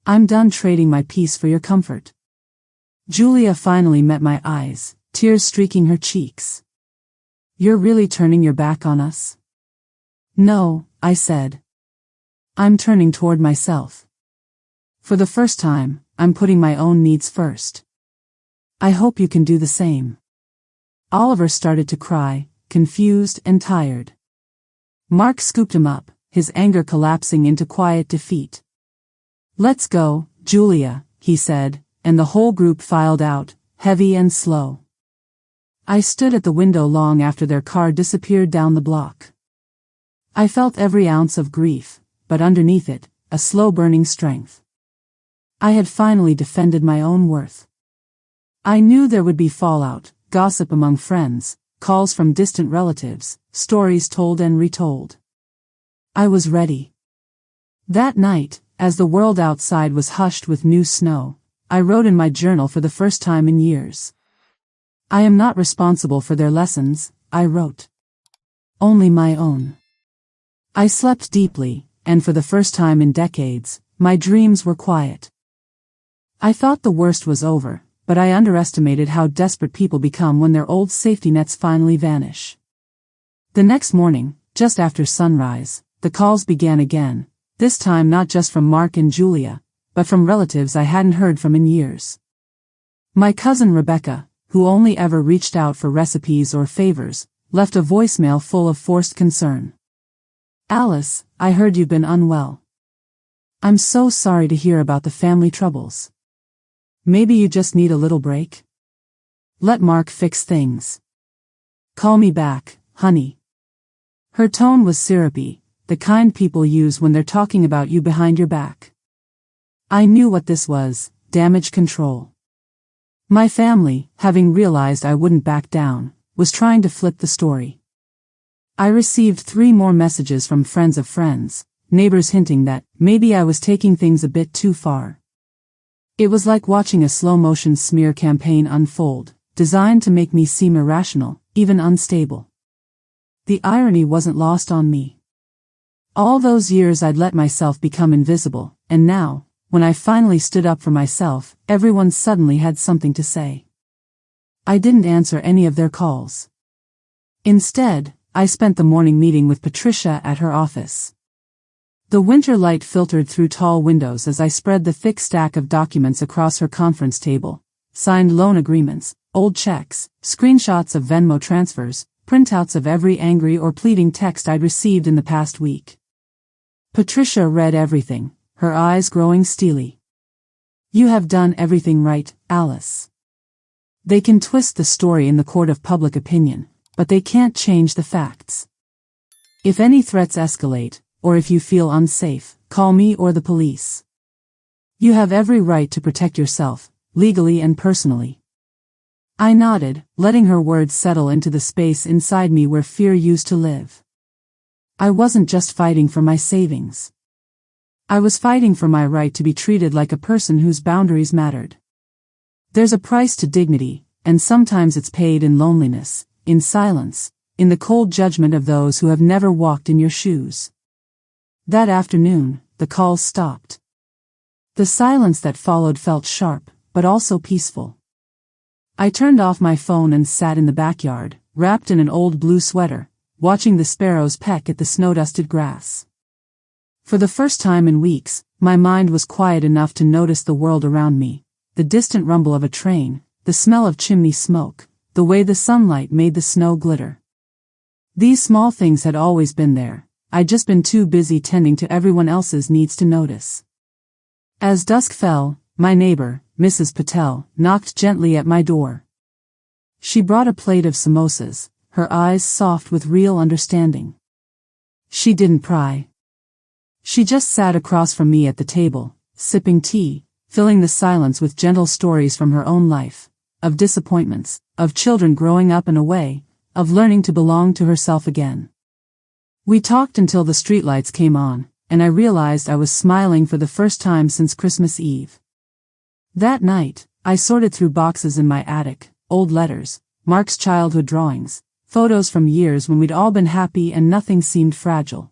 I'm done trading my peace for your comfort." Julia finally met my eyes, tears streaking her cheeks. "You're really turning your back on us?" "No," I said. "I'm turning toward myself. For the first time, I'm putting my own needs first. I hope you can do the same." Oliver started to cry, confused and tired. Mark scooped him up, his anger collapsing into quiet defeat. "Let's go, Julia," he said, and the whole group filed out, heavy and slow. I stood at the window long after their car disappeared down the block. I felt every ounce of grief, but underneath it, a slow-burning strength. I had finally defended my own worth. I knew there would be fallout, gossip among friends, calls from distant relatives, stories told and retold. I was ready. That night, as the world outside was hushed with new snow, I wrote in my journal for the first time in years. I am not responsible for their lessons, I wrote. Only my own. I slept deeply, and for the first time in decades, my dreams were quiet. I thought the worst was over, but I underestimated how desperate people become when their old safety nets finally vanish. The next morning, just after sunrise, the calls began again, this time not just from Mark and Julia, but from relatives I hadn't heard from in years. My cousin Rebecca, who only ever reached out for recipes or favors, left a voicemail full of forced concern. Alice, I heard you've been unwell. I'm so sorry to hear about the family troubles. Maybe you just need a little break? Let Mark fix things. Call me back, honey. Her tone was syrupy, the kind people use when they're talking about you behind your back. I knew what this was, damage control. My family, having realized I wouldn't back down, was trying to flip the story. I received 3 more messages from friends of friends, neighbors hinting that maybe I was taking things a bit too far. It was like watching a slow-motion smear campaign unfold, designed to make me seem irrational, even unstable. The irony wasn't lost on me. All those years I'd let myself become invisible, and now, when I finally stood up for myself, everyone suddenly had something to say. I didn't answer any of their calls. Instead, I spent the morning meeting with Patricia at her office. The winter light filtered through tall windows as I spread the thick stack of documents across her conference table, signed loan agreements, old checks, screenshots of Venmo transfers, printouts of every angry or pleading text I'd received in the past week. Patricia read everything, her eyes growing steely. You have done everything right, Alice. They can twist the story in the court of public opinion, but they can't change the facts. If any threats escalate, or if you feel unsafe, call me or the police. You have every right to protect yourself, legally and personally. I nodded, letting her words settle into the space inside me where fear used to live. I wasn't just fighting for my savings. I was fighting for my right to be treated like a person whose boundaries mattered. There's a price to dignity, and sometimes it's paid in loneliness, in silence, in the cold judgment of those who have never walked in your shoes. That afternoon, the calls stopped. The silence that followed felt sharp, but also peaceful. I turned off my phone and sat in the backyard, wrapped in an old blue sweater, watching the sparrows peck at the snow-dusted grass. For the first time in weeks, my mind was quiet enough to notice the world around me, the distant rumble of a train, the smell of chimney smoke, the way the sunlight made the snow glitter. These small things had always been there. I'd just been too busy tending to everyone else's needs to notice. As dusk fell, my neighbor, Mrs. Patel, knocked gently at my door. She brought a plate of samosas, her eyes soft with real understanding. She didn't pry. She just sat across from me at the table, sipping tea, filling the silence with gentle stories from her own life, of disappointments, of children growing up and away, of learning to belong to herself again. We talked until the streetlights came on, and I realized I was smiling for the first time since Christmas Eve. That night, I sorted through boxes in my attic, old letters, Mark's childhood drawings, photos from years when we'd all been happy and nothing seemed fragile.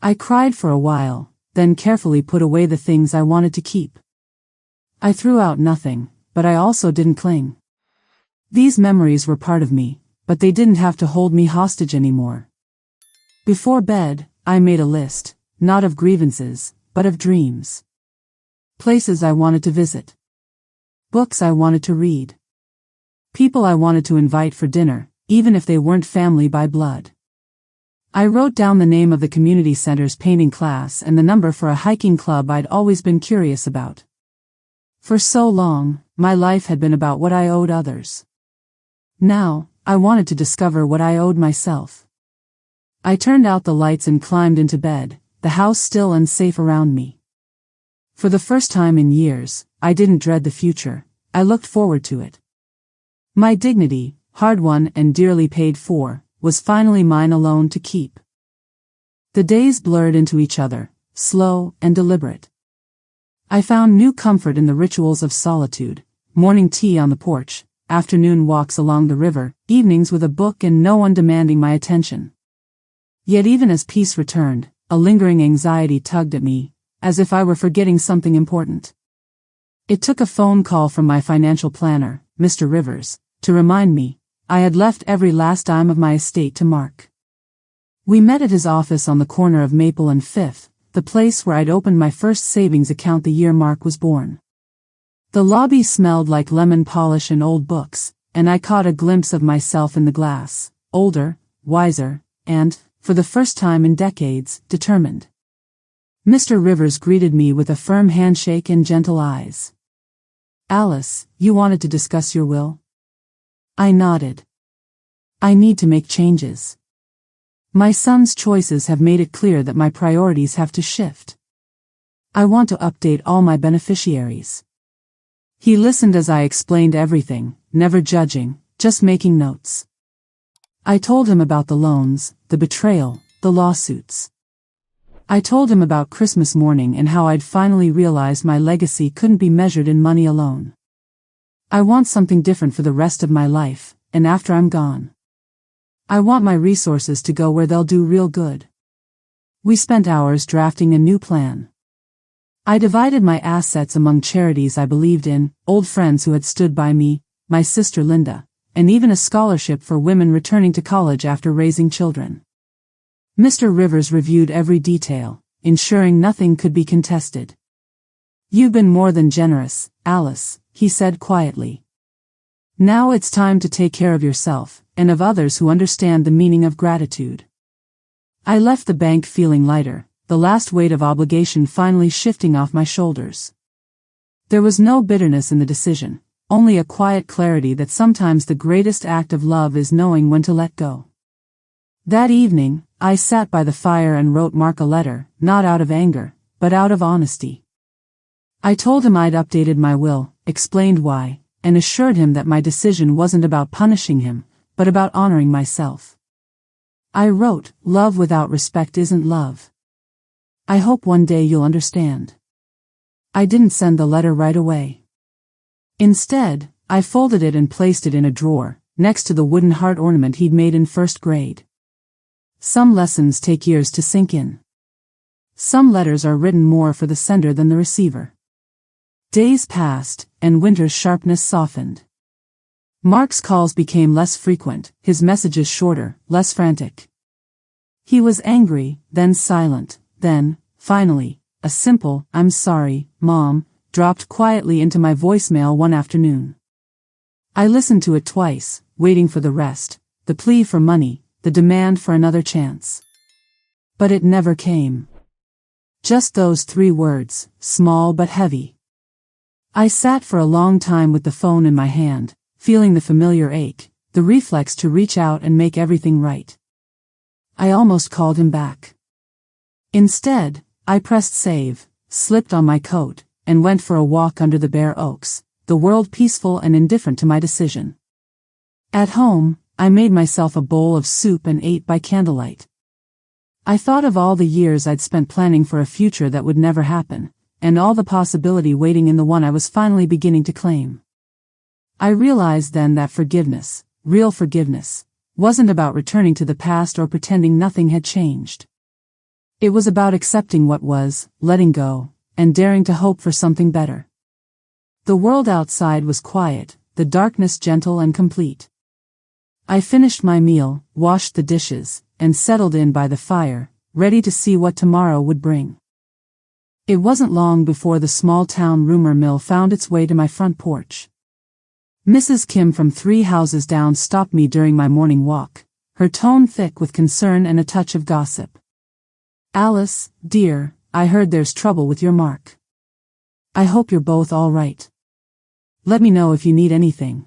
I cried for a while, then carefully put away the things I wanted to keep. I threw out nothing, but I also didn't cling. These memories were part of me, but they didn't have to hold me hostage anymore. Before bed, I made a list, not of grievances, but of dreams. Places I wanted to visit. Books I wanted to read. People I wanted to invite for dinner, even if they weren't family by blood. I wrote down the name of the community center's painting class and the number for a hiking club I'd always been curious about. For so long, my life had been about what I owed others. Now, I wanted to discover what I owed myself. I turned out the lights and climbed into bed, the house still and safe around me. For the first time in years, I didn't dread the future, I looked forward to it. My dignity, hard-won and dearly paid for, was finally mine alone to keep. The days blurred into each other, slow and deliberate. I found new comfort in the rituals of solitude, morning tea on the porch, afternoon walks along the river, evenings with a book and no one demanding my attention. Yet even as peace returned, a lingering anxiety tugged at me, as if I were forgetting something important. It took a phone call from my financial planner, Mr. Rivers, to remind me I had left every last dime of my estate to Mark. We met at his office on the corner of Maple and Fifth, the place where I'd opened my first savings account the year Mark was born. The lobby smelled like lemon polish and old books, and I caught a glimpse of myself in the glass, older, wiser, and, for the first time in decades, determined. Mr. Rivers greeted me with a firm handshake and gentle eyes. "Alice, you wanted to discuss your will?" I nodded. "I need to make changes. My son's choices have made it clear that my priorities have to shift. I want to update all my beneficiaries." He listened as I explained everything, never judging, just making notes. I told him about the loans, the betrayal, the lawsuits. I told him about Christmas morning and how I'd finally realized my legacy couldn't be measured in money alone. I want something different for the rest of my life, and after I'm gone. I want my resources to go where they'll do real good. We spent hours drafting a new plan. I divided my assets among charities I believed in, old friends who had stood by me, my sister Linda, and even a scholarship for women returning to college after raising children. Mr. Rivers reviewed every detail, ensuring nothing could be contested. "You've been more than generous, Alice," he said quietly. "Now it's time to take care of yourself, and of others who understand the meaning of gratitude." I left the bank feeling lighter, the last weight of obligation finally shifting off my shoulders. There was no bitterness in the decision, only a quiet clarity that sometimes the greatest act of love is knowing when to let go. That evening, I sat by the fire and wrote Mark a letter, not out of anger, but out of honesty. I told him I'd updated my will, explained why, and assured him that my decision wasn't about punishing him, but about honoring myself. I wrote, "Love without respect isn't love. I hope one day you'll understand." I didn't send the letter right away. Instead, I folded it and placed it in a drawer, next to the wooden heart ornament he'd made in first grade. Some lessons take years to sink in. Some letters are written more for the sender than the receiver. Days passed, and winter's sharpness softened. Mark's calls became less frequent, his messages shorter, less frantic. He was angry, then silent, then, finally, a simple, "I'm sorry, Mom," dropped quietly into my voicemail one afternoon. I listened to it twice, waiting for the rest, the plea for money, the demand for another chance. But it never came. Just those 3 words, small but heavy. I sat for a long time with the phone in my hand, feeling the familiar ache, the reflex to reach out and make everything right. I almost called him back. Instead, I pressed save, slipped on my coat, and went for a walk under the bare oaks, the world peaceful and indifferent to my decision. At home, I made myself a bowl of soup and ate by candlelight. I thought of all the years I'd spent planning for a future that would never happen, and all the possibility waiting in the one I was finally beginning to claim. I realized then that forgiveness, real forgiveness, wasn't about returning to the past or pretending nothing had changed. It was about accepting what was, letting go, and daring to hope for something better. The world outside was quiet, the darkness gentle and complete. I finished my meal, washed the dishes, and settled in by the fire, ready to see what tomorrow would bring. It wasn't long before the small-town rumor mill found its way to my front porch. Mrs. Kim from 3 houses down stopped me during my morning walk, her tone thick with concern and a touch of gossip. "Alice, dear, I heard there's trouble with your Mark. I hope you're both all right. Let me know if you need anything."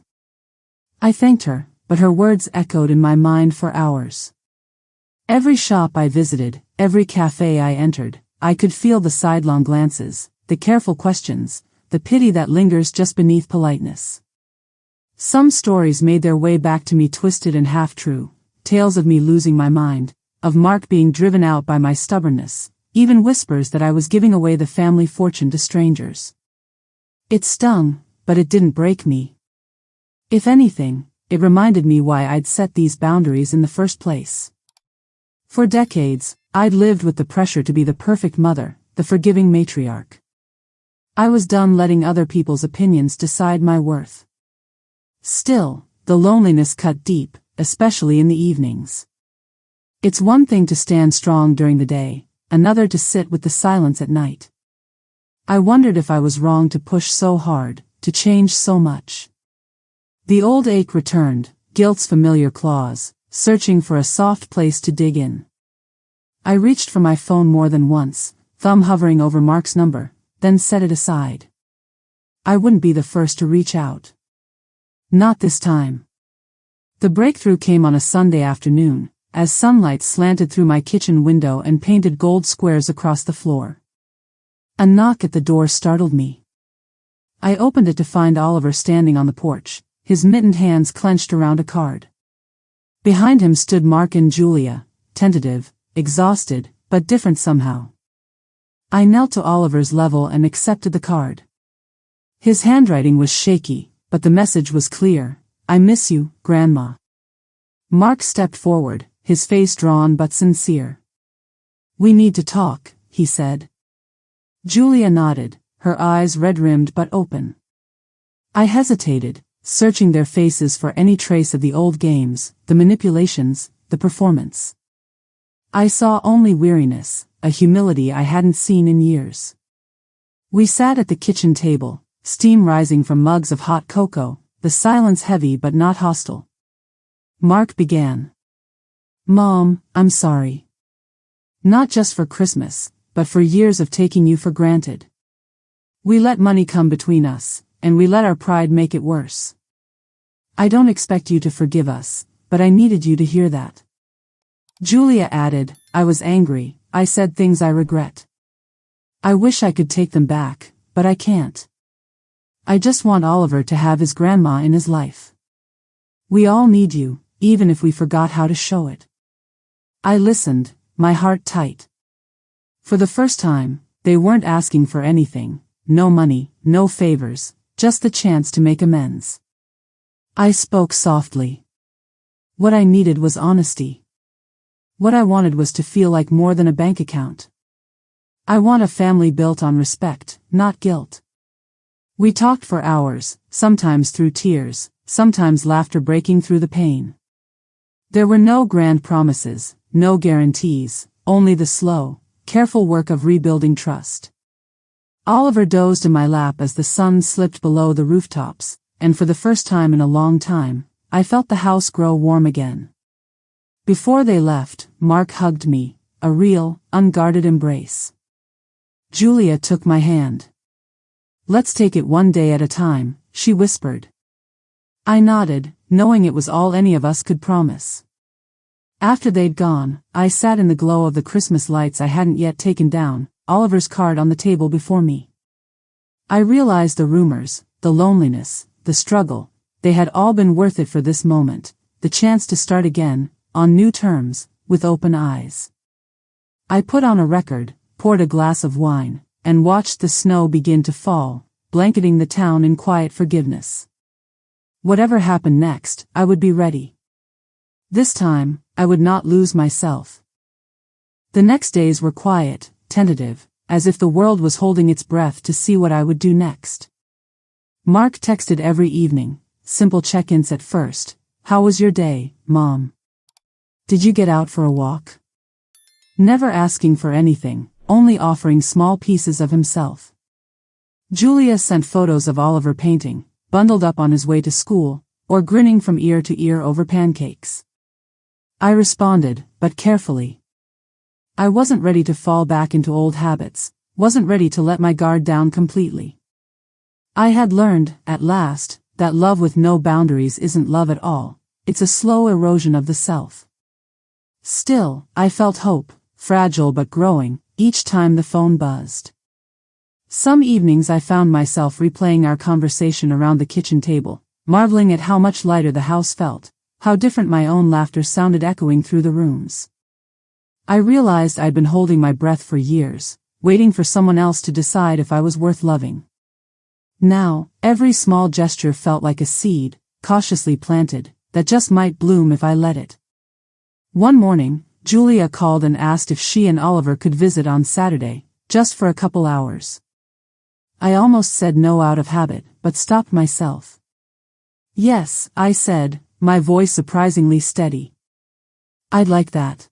I thanked her, but her words echoed in my mind for hours. Every shop I visited, every cafe I entered, I could feel the sidelong glances, the careful questions, the pity that lingers just beneath politeness. Some stories made their way back to me twisted and half-true, tales of me losing my mind, of Mark being driven out by my stubbornness, even whispers that I was giving away the family fortune to strangers. It stung, but it didn't break me. If anything, it reminded me why I'd set these boundaries in the first place. For decades, I'd lived with the pressure to be the perfect mother, the forgiving matriarch. I was done letting other people's opinions decide my worth. Still, the loneliness cut deep, especially in the evenings. It's one thing to stand strong during the day, another to sit with the silence at night. I wondered if I was wrong to push so hard, to change so much. The old ache returned, guilt's familiar claws, searching for a soft place to dig in. I reached for my phone more than once, thumb hovering over Mark's number, then set it aside. I wouldn't be the first to reach out. Not this time. The breakthrough came on a Sunday afternoon, as sunlight slanted through my kitchen window and painted gold squares across the floor. A knock at the door startled me. I opened it to find Oliver standing on the porch, his mittened hands clenched around a card. Behind him stood Mark and Julia, tentative, exhausted, but different somehow. I knelt to Oliver's level and accepted the card. His handwriting was shaky, but the message was clear. I miss you, Grandma. Mark stepped forward, his face drawn but sincere. We need to talk, he said. Julia nodded, her eyes red-rimmed but open. I hesitated, searching their faces for any trace of the old games, the manipulations, the performance. I saw only weariness, a humility I hadn't seen in years. We sat at the kitchen table, steam rising from mugs of hot cocoa, the silence heavy but not hostile. Mark began. Mom, I'm sorry. Not just for Christmas, but for years of taking you for granted. We let money come between us, and we let our pride make it worse. I don't expect you to forgive us, but I needed you to hear that. Julia added, I was angry, I said things I regret. I wish I could take them back, but I can't. I just want Oliver to have his grandma in his life. We all need you, even if we forgot how to show it. I listened, my heart tight. For the first time, they weren't asking for anything, no money, no favors, just the chance to make amends. I spoke softly. What I needed was honesty. What I wanted was to feel like more than a bank account. I want a family built on respect, not guilt. We talked for hours, sometimes through tears, sometimes laughter breaking through the pain. There were no grand promises, no guarantees, only the slow, careful work of rebuilding trust. Oliver dozed in my lap as the sun slipped below the rooftops, and for the first time in a long time, I felt the house grow warm again. Before they left, Mark hugged me, a real, unguarded embrace. Julia took my hand. Let's take it one day at a time, she whispered. I nodded, knowing it was all any of us could promise. After they'd gone, I sat in the glow of the Christmas lights I hadn't yet taken down, Oliver's card on the table before me. I realized the rumors, the loneliness, the struggle, they had all been worth it for this moment, the chance to start again, on new terms, with open eyes. I put on a record, poured a glass of wine, and watched the snow begin to fall, blanketing the town in quiet forgiveness. Whatever happened next, I would be ready. This time, I would not lose myself. The next days were quiet, tentative, as if the world was holding its breath to see what I would do next. Mark texted every evening, simple check-ins at first. How was your day, Mom? Did you get out for a walk? Never asking for anything, only offering small pieces of himself. Julia sent photos of Oliver painting, bundled up on his way to school, or grinning from ear to ear over pancakes. I responded, but carefully. I wasn't ready to fall back into old habits, wasn't ready to let my guard down completely. I had learned, at last, that love with no boundaries isn't love at all, it's a slow erosion of the self. Still, I felt hope, fragile but growing, each time the phone buzzed. Some evenings I found myself replaying our conversation around the kitchen table, marveling at how much lighter the house felt, how different my own laughter sounded echoing through the rooms. I realized I'd been holding my breath for years, waiting for someone else to decide if I was worth loving. Now, every small gesture felt like a seed, cautiously planted, that just might bloom if I let it. One morning, Julia called and asked if she and Oliver could visit on Saturday, just for a couple hours. I almost said no out of habit, but stopped myself. Yes, I said, my voice surprisingly steady. I'd like that.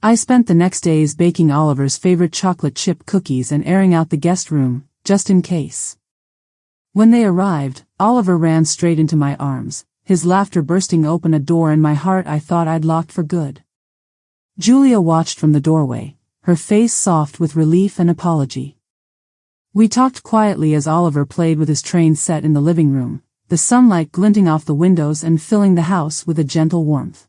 I spent the next days baking Oliver's favorite chocolate chip cookies and airing out the guest room, just in case. When they arrived, Oliver ran straight into my arms, his laughter bursting open a door in my heart I thought I'd locked for good. Julia watched from the doorway, her face soft with relief and apology. We talked quietly as Oliver played with his train set in the living room, the sunlight glinting off the windows and filling the house with a gentle warmth.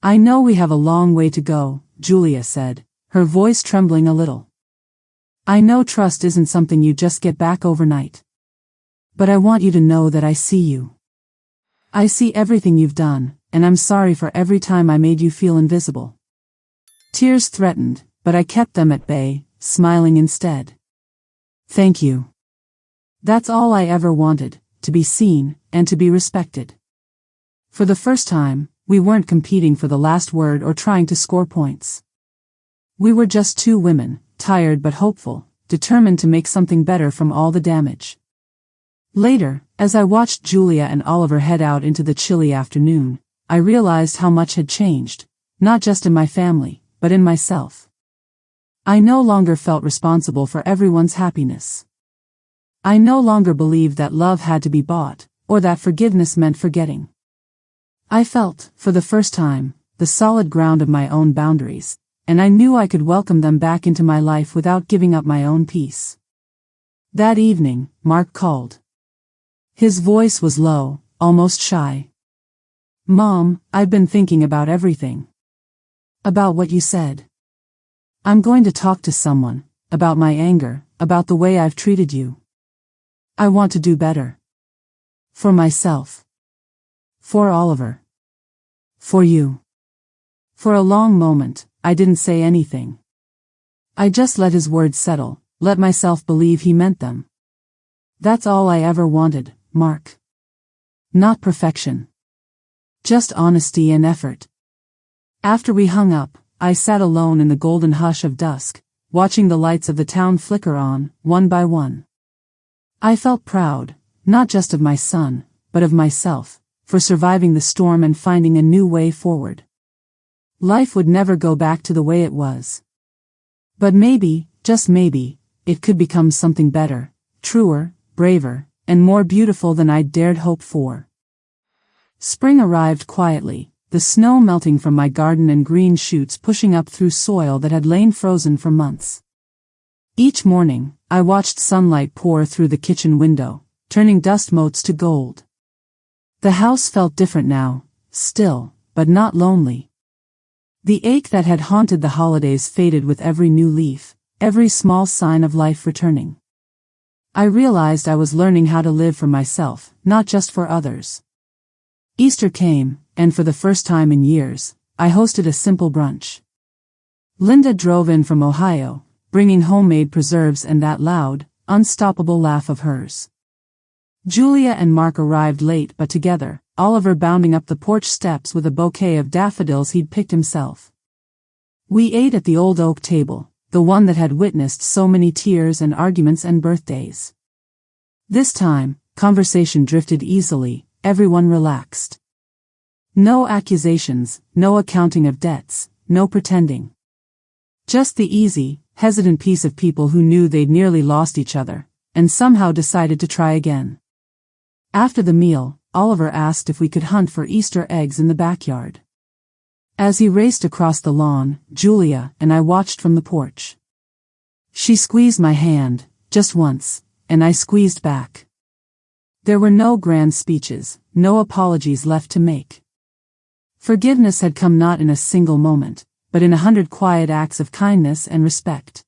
I know we have a long way to go, Julia said, her voice trembling a little. I know trust isn't something you just get back overnight. But I want you to know that I see you. I see everything you've done, and I'm sorry for every time I made you feel invisible. Tears threatened, but I kept them at bay, smiling instead. Thank you. That's all I ever wanted, to be seen, and to be respected. For the first time, we weren't competing for the last word or trying to score points. We were just two women, tired but hopeful, determined to make something better from all the damage. Later, as I watched Julia and Oliver head out into the chilly afternoon, I realized how much had changed, not just in my family, but in myself. I no longer felt responsible for everyone's happiness. I no longer believed that love had to be bought, or that forgiveness meant forgetting. I felt, for the first time, the solid ground of my own boundaries, and I knew I could welcome them back into my life without giving up my own peace. That evening, Mark called. His voice was low, almost shy. Mom, I've been thinking about everything. About what you said. I'm going to talk to someone, about my anger, about the way I've treated you. I want to do better. For myself. For Oliver. For you. For a long moment, I didn't say anything. I just let his words settle, let myself believe he meant them. That's all I ever wanted, Mark. Not perfection. Just honesty and effort. After we hung up, I sat alone in the golden hush of dusk, watching the lights of the town flicker on, one by one. I felt proud, not just of my son, but of myself, for surviving the storm and finding a new way forward. Life would never go back to the way it was. But maybe, just maybe, it could become something better, truer, braver, and more beautiful than I'd dared hope for. Spring arrived quietly, the snow melting from my garden and green shoots pushing up through soil that had lain frozen for months. Each morning, I watched sunlight pour through the kitchen window, turning dust motes to gold. The house felt different now, still, but not lonely. The ache that had haunted the holidays faded with every new leaf, every small sign of life returning. I realized I was learning how to live for myself, not just for others. Easter came, and for the first time in years, I hosted a simple brunch. Linda drove in from Ohio, bringing homemade preserves and that loud, unstoppable laugh of hers. Julia and Mark arrived late but together, Oliver bounding up the porch steps with a bouquet of daffodils he'd picked himself. We ate at the old oak table, the one that had witnessed so many tears and arguments and birthdays. This time, conversation drifted easily, everyone relaxed. No accusations, no accounting of debts, no pretending. Just the easy, hesitant piece of people who knew they'd nearly lost each other, and somehow decided to try again. After the meal, Oliver asked if we could hunt for Easter eggs in the backyard. As he raced across the lawn, Julia and I watched from the porch. She squeezed my hand, just once, and I squeezed back. There were no grand speeches, no apologies left to make. Forgiveness had come not in a single moment, but in 100 quiet acts of kindness and respect.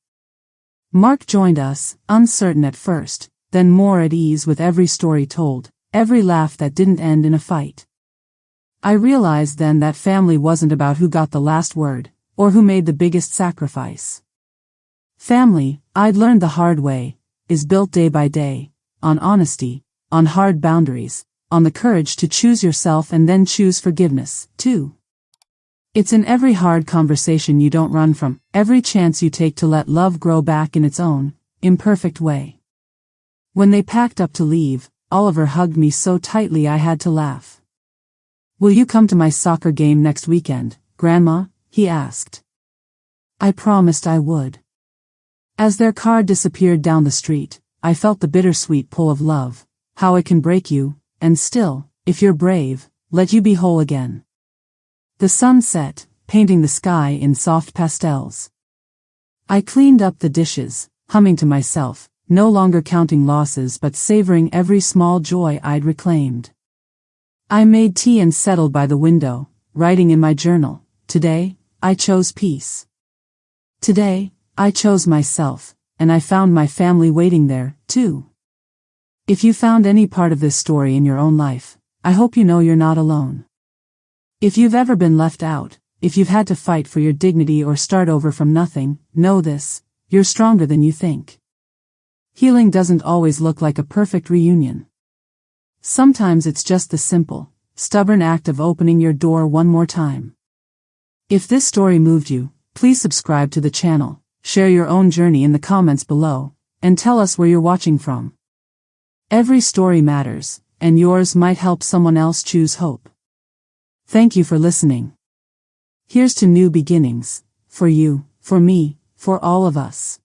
Mark joined us, uncertain at first, then more at ease with every story told, every laugh that didn't end in a fight. I realized then that family wasn't about who got the last word, or who made the biggest sacrifice. Family, I'd learned the hard way, is built day by day, on honesty, on hard boundaries, on the courage to choose yourself and then choose forgiveness, too. It's in every hard conversation you don't run from, every chance you take to let love grow back in its own, imperfect way. When they packed up to leave, Oliver hugged me so tightly I had to laugh. "Will you come to my soccer game next weekend, Grandma?" he asked. I promised I would. As their car disappeared down the street, I felt the bittersweet pull of love, how it can break you, and still, if you're brave, let you be whole again. The sun set, painting the sky in soft pastels. I cleaned up the dishes, humming to myself, no longer counting losses but savoring every small joy I'd reclaimed. I made tea and settled by the window, writing in my journal, "Today, I chose peace. Today, I chose myself, and I found my family waiting there, too." If you found any part of this story in your own life, I hope you know you're not alone. If you've ever been left out, if you've had to fight for your dignity or start over from nothing, know this: you're stronger than you think. Healing doesn't always look like a perfect reunion. Sometimes it's just the simple, stubborn act of opening your door one more time. If this story moved you, please subscribe to the channel, share your own journey in the comments below, and tell us where you're watching from. Every story matters, and yours might help someone else choose hope. Thank you for listening. Here's to new beginnings, for you, for me, for all of us.